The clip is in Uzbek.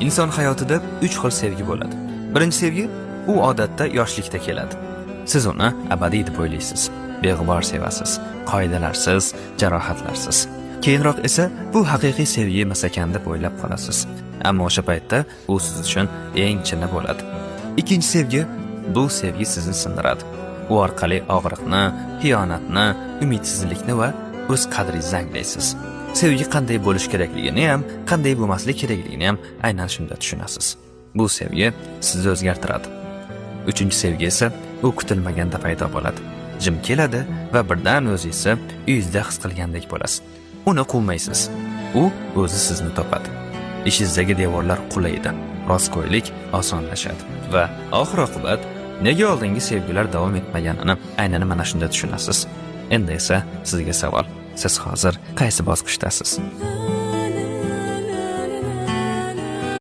Inson hayotida 3 xil sevgi bo'ladi. Birinchi sevgi u odatda yoshlikda keladi. Siz uni abadiy deb o'ylaysiz. Beg'ubor sevasiz, qoidalarsiz, jarohatlarsiz. Keyinroq esa bu haqiqiy sevgi emas ekan deb o'ylab qolasiz. Ammo o'sha paytda u siz uchun eng chini bo'ladi. Ikkinchi sevgi bu sevgi sizni sindiradi. U orqali og'riqni, xiyonatni, umidsizlikni va o'z qadringizni anglaysiz. Sevgi qanday bo'lish kerakligini ham, qanday bo'lmaslik kerakligini ham aynan shunda tushunasiz. Bu sevgi sizni o'zgartiradi. Uchinchi sevgi esa u kutilmaganda paydo bo'ladi. Jim keladi va birdan o'zingizni uyingizda his qilgandek bo'lasiz. Uni quvmaysiz. U o'zi sizni topadi. Ishingizdagi devorlar qulaydi. Rostgo'ylik osonlashadi va oxir-oqibat nega oldingi sevgilar davom etmaganini aynan mana shunda tushunasiz. Endi esa sizga savol. Siz hozir qaysi bosqichdasiz?